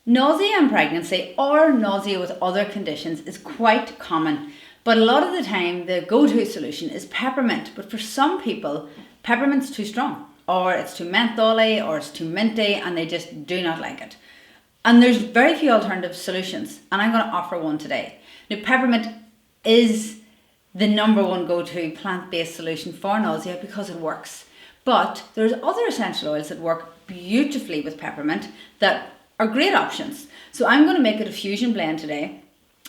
Nausea in pregnancy or nausea with other conditions is quite common, but a lot of the time the go-to solution is peppermint. But for some people, peppermint's too strong, or it's too mentholy, or it's too minty, and they just do not like it. And there's very few alternative solutions, and I'm going to offer one today. Now, peppermint is the number one go-to plant-based solution for nausea because it works. But there's other essential oils that work beautifully with peppermint that are great options. So I'm going to make a diffusion blend today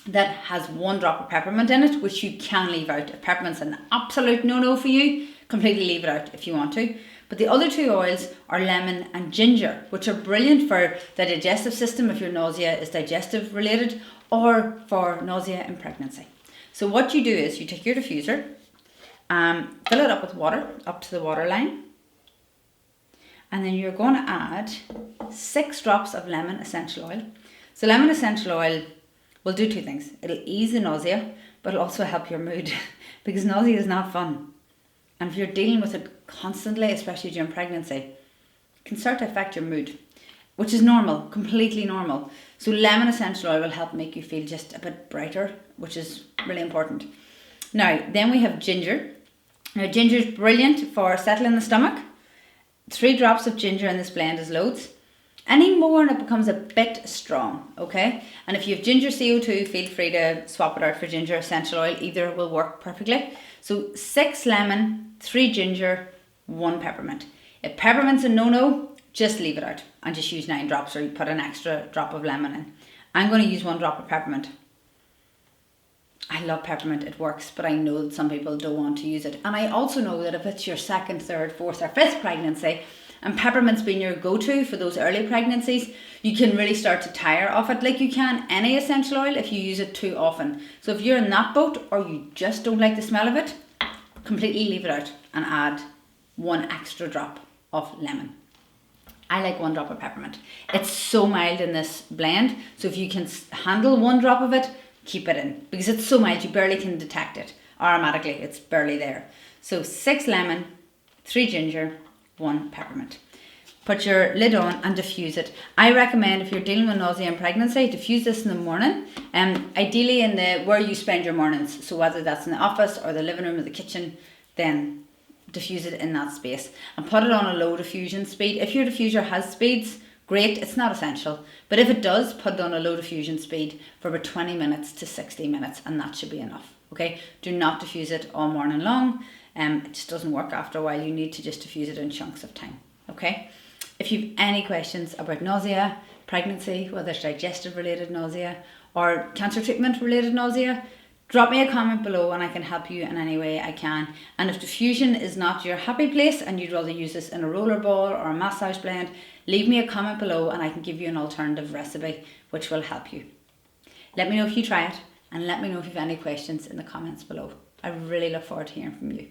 that has 1 drop of peppermint in it, which you can leave out. If peppermint's an absolute no-no for you, completely leave it out if you want to. But the other 2 oils are lemon and ginger, which are brilliant for the digestive system if your nausea is digestive related, or for nausea in pregnancy. So what you do is you take your diffuser, fill it up with water, up to the water line, and then you're going to add 6 drops of lemon essential oil. So lemon essential oil will do 2 things. It'll ease the nausea, but it'll also help your mood because nausea is not fun. And if you're dealing with it constantly, especially during pregnancy, it can start to affect your mood, which is normal, completely normal. So lemon essential oil will help make you feel just a bit brighter, which is really important. Now, then we have ginger. Now, ginger is brilliant for settling the stomach. 3 drops of ginger in this blend is loads. Any more and it becomes a bit strong, okay? And if you have ginger CO2, feel free to swap it out for ginger essential oil. Either will work perfectly. So 6 lemon, 3 ginger, 1 peppermint. If peppermint's a no-no, just leave it out and just use 9 drops, or you put an extra drop of lemon in. I'm going to use 1 drop of peppermint. I love peppermint, it works, but I know that some people don't want to use it. And I also know that if it's your 2nd, 3rd, 4th or 5th pregnancy, and peppermint's been your go-to for those early pregnancies, you can really start to tire of it, like you can any essential oil if you use it too often. So if you're in that boat, or you just don't like the smell of it, completely leave it out and add 1 extra drop of lemon. I like 1 drop of peppermint. It's so mild in this blend, so if you can handle 1 drop of it, keep it in, because it's so mild you barely can detect it aromatically. It's barely there. So 6 lemon, 3 ginger, 1 peppermint. Put your lid on and diffuse it. I recommend, if you're dealing with nausea in pregnancy, diffuse this in the morning, ideally in where you spend your mornings. So whether that's in the office or the living room or the kitchen, then diffuse it in that space and put it on a low diffusion speed. If your diffuser has speeds, great, it's not essential. But if it does, put it on a low diffusion speed for about 20 minutes to 60 minutes, and that should be enough. Okay, do not diffuse it all morning long. It just doesn't work after a while. You need to just diffuse it in chunks of time. Okay, if you have any questions about nausea, pregnancy, whether it's digestive related nausea or cancer treatment related nausea, drop me a comment below and I can help you in any way I can. And if diffusion is not your happy place and you'd rather use this in a roller ball or a massage blend, leave me a comment below and I can give you an alternative recipe which will help you. Let me know if you try it, and let me know if you have any questions in the comments below. I really look forward to hearing from you.